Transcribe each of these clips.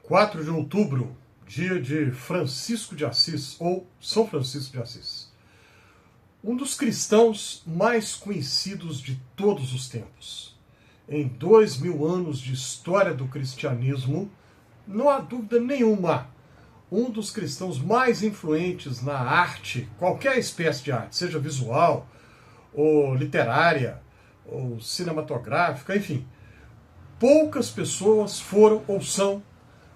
4 de outubro, dia de Francisco de Assis, ou São Francisco de Assis. Um dos cristãos mais conhecidos de todos os tempos. Em 2000 anos de história do cristianismo, não há dúvida nenhuma, um dos cristãos mais influentes na arte, qualquer espécie de arte, seja visual, ou literária, ou cinematográfica, enfim. Poucas pessoas foram ou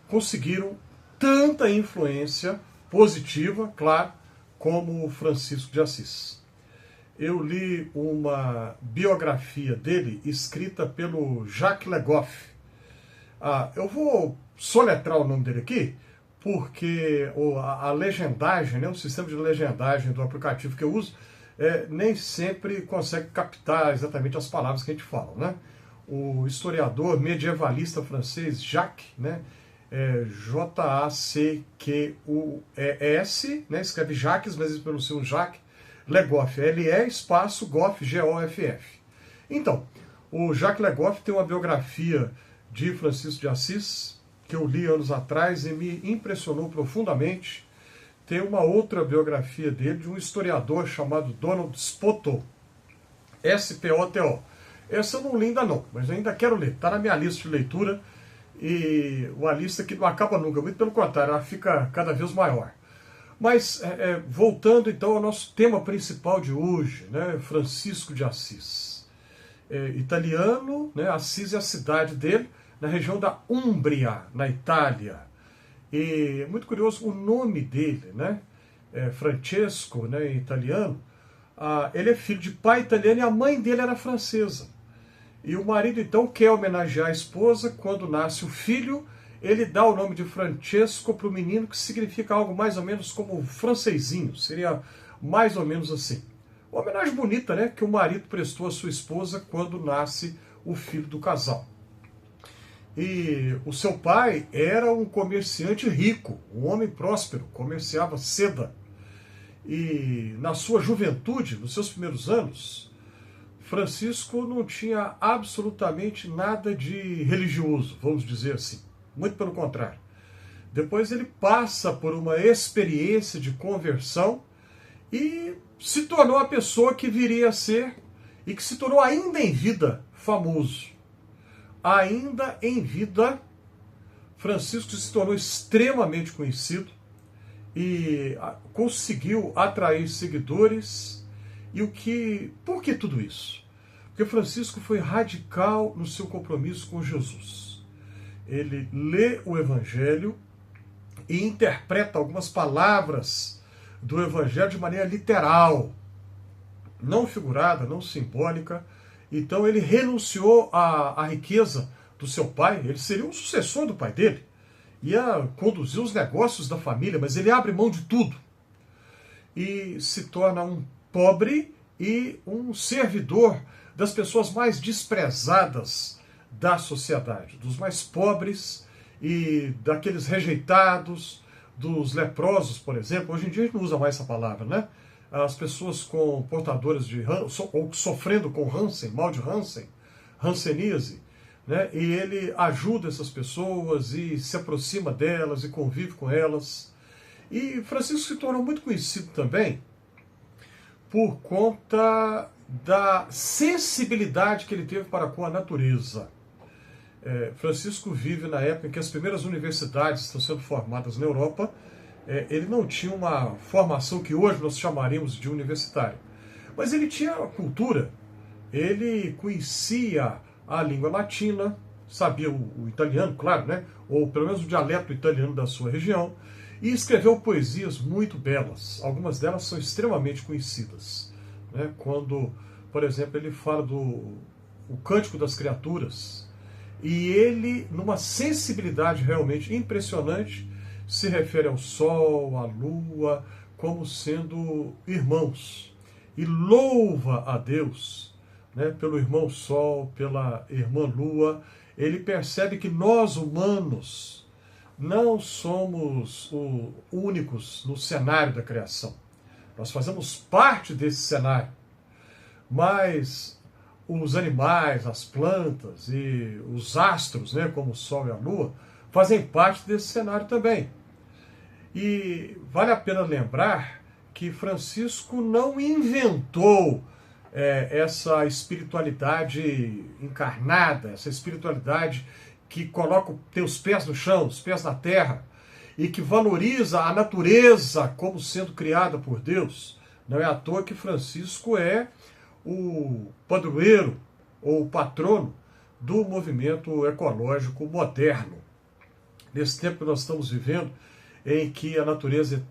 conseguiram tanta influência positiva, claro, como Francisco de Assis. Eu li uma biografia dele escrita pelo Jacques Le Goff. Eu vou soletrar o nome dele aqui, porque a legendagem, o sistema de legendagem do aplicativo que eu uso, nem sempre consegue captar exatamente as palavras que a gente fala, né? O historiador medievalista francês Jacques, J-A-C-Q-U-E-S, escreve Jacques, mas eles pronunciam Jacques Le Goff, L-E espaço Goff, G-O-F-F. Então, o Jacques Le Goff tem uma biografia de Francisco de Assis, que eu li anos atrás e me impressionou profundamente. Tem uma outra biografia dele, de um historiador chamado Donald Spoto, S-P-O-T-O. Essa eu não li ainda não, mas eu ainda quero ler. Está na minha lista de leitura, e uma lista que não acaba nunca, muito pelo contrário, ela fica cada vez maior. Mas, voltando então ao nosso tema principal de hoje, Francisco de Assis. Italiano, Assis é a cidade dele, na região da Umbria, na Itália. E muito curioso, o nome dele, Francesco, em italiano, ele é filho de pai italiano e a mãe dele era francesa. E o marido então quer homenagear a esposa. Quando nasce o filho, ele dá o nome de Francesco para o menino, que significa algo mais ou menos como francesinho, seria mais ou menos assim. Uma homenagem bonita, que o marido prestou à sua esposa quando nasce o filho do casal. E o seu pai era um comerciante rico, um homem próspero, comerciava seda. E na sua juventude, nos seus primeiros anos, Francisco não tinha absolutamente nada de religioso, vamos dizer assim. Muito pelo contrário. Depois ele passa por uma experiência de conversão e se tornou a pessoa que viria a ser, e que se tornou ainda em vida famoso. Ainda em vida, Francisco se tornou extremamente conhecido e conseguiu atrair seguidores. Por que tudo isso? Porque Francisco foi radical no seu compromisso com Jesus. Ele lê o Evangelho e interpreta algumas palavras do Evangelho de maneira literal, não figurada, não simbólica. Então ele renunciou à riqueza do seu pai. Ele seria um sucessor do pai dele, ia conduzir os negócios da família, mas ele abre mão de tudo e se torna um pobre e um servidor das pessoas mais desprezadas da sociedade, dos mais pobres e daqueles rejeitados, dos leprosos, por exemplo. Hoje em dia a gente não usa mais essa palavra, As pessoas portadoras de ou sofrendo com Hansen, mal de Hansen, hanseníase, e ele ajuda essas pessoas e se aproxima delas e convive com elas. E Francisco se tornou muito conhecido também por conta da sensibilidade que ele teve para com a natureza. Francisco vive na época em que as primeiras universidades estão sendo formadas na Europa. Ele não tinha uma formação que hoje nós chamaríamos de universitária, mas ele tinha cultura, ele conhecia a língua latina, sabia o italiano, claro, ou pelo menos o dialeto italiano da sua região, e escreveu poesias muito belas. Algumas delas são extremamente conhecidas. Quando, por exemplo, ele fala o Cântico das Criaturas, e ele, numa sensibilidade realmente impressionante, se refere ao sol, à lua, como sendo irmãos. E louva a Deus, pelo irmão sol, pela irmã lua. Ele percebe que nós, humanos, não somos únicos no cenário da criação. Nós fazemos parte desse cenário. Mas os animais, as plantas e os astros, como o sol e a lua, fazem parte desse cenário também. E vale a pena lembrar que Francisco não inventou essa espiritualidade encarnada, essa espiritualidade que tem os pés no chão, os pés na terra, e que valoriza a natureza como sendo criada por Deus. Não é à toa que Francisco é o padroeiro ou o patrono do movimento ecológico moderno. Nesse tempo que nós estamos vivendo, em que a natureza é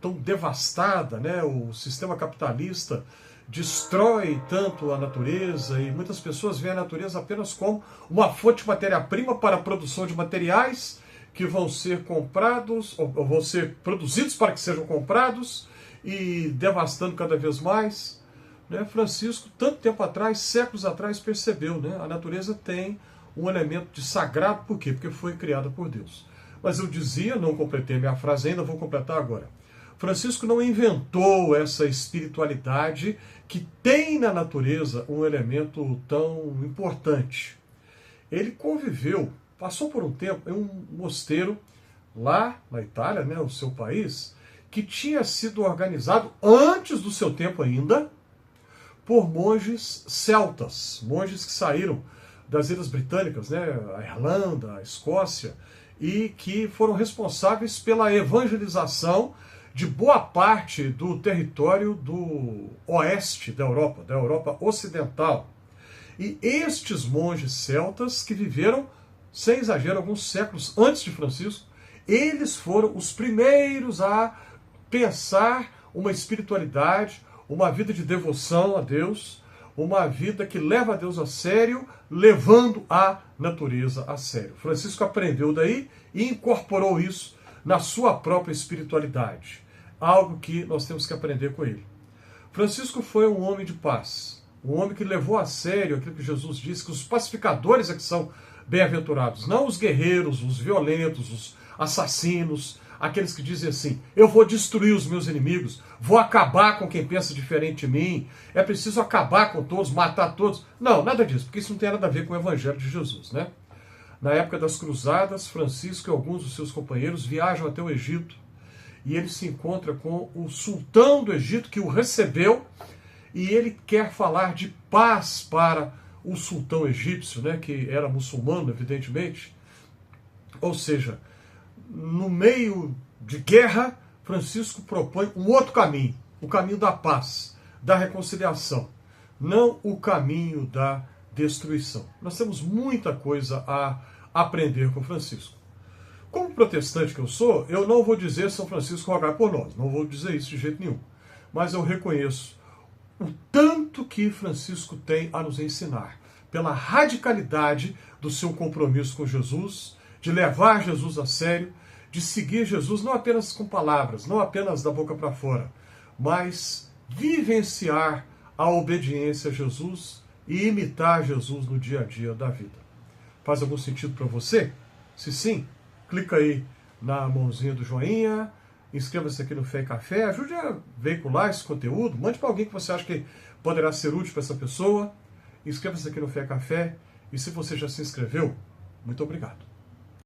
tão devastada, né? O sistema capitalista destrói tanto a natureza e muitas pessoas veem a natureza apenas como uma fonte de matéria-prima para a produção de materiais que vão ser comprados, ou vão ser produzidos para que sejam comprados e devastando cada vez mais. Né? Francisco, tanto tempo atrás, séculos atrás, percebeu, né? A natureza tem um elemento de sagrado, por quê? Porque foi criada por Deus. Mas eu dizia, não completei minha frase ainda, vou completar agora. Francisco não inventou essa espiritualidade que tem na natureza um elemento tão importante. Ele conviveu, passou por um tempo em um mosteiro lá na Itália, né, o seu país, que tinha sido organizado antes do seu tempo ainda por monges celtas, monges que saíram das Ilhas Britânicas, né, a Irlanda, a Escócia, e que foram responsáveis pela evangelização de boa parte do território do oeste da Europa ocidental. E estes monges celtas, que viveram, sem exagero, alguns séculos antes de Francisco, eles foram os primeiros a pensar uma espiritualidade, uma vida de devoção a Deus, uma vida que leva a Deus a sério, levando a natureza a sério. Francisco aprendeu daí e incorporou isso na sua própria espiritualidade. Algo que nós temos que aprender com ele. Francisco foi um homem de paz, um homem que levou a sério aquilo que Jesus disse, que os pacificadores é que são bem-aventurados, não os guerreiros, os violentos, os assassinos, aqueles que dizem assim, eu vou destruir os meus inimigos, vou acabar com quem pensa diferente de mim, é preciso acabar com todos, matar todos. Não, nada disso, porque isso não tem nada a ver com o Evangelho de Jesus, né? Na época das cruzadas, Francisco e alguns dos seus companheiros viajam até o Egito e ele se encontra com o sultão do Egito que o recebeu e ele quer falar de paz para o sultão egípcio, né, que era muçulmano, evidentemente. Ou seja, no meio de guerra, Francisco propõe um outro caminho, o caminho da paz, da reconciliação, não o caminho da destruição. Nós temos muita coisa a aprender com Francisco. Como protestante que eu sou, eu não vou dizer São Francisco rogai por nós, não vou dizer isso de jeito nenhum, mas eu reconheço o tanto que Francisco tem a nos ensinar, pela radicalidade do seu compromisso com Jesus, de levar Jesus a sério, de seguir Jesus não apenas com palavras, não apenas da boca para fora, mas vivenciar a obediência a Jesus e imitar Jesus no dia a dia da vida. Faz algum sentido para você? Se sim, clica aí na mãozinha do joinha, inscreva-se aqui no Fé e Café, ajude a veicular esse conteúdo, mande para alguém que você acha que poderá ser útil para essa pessoa, inscreva-se aqui no Fé e Café, e se você já se inscreveu, muito obrigado.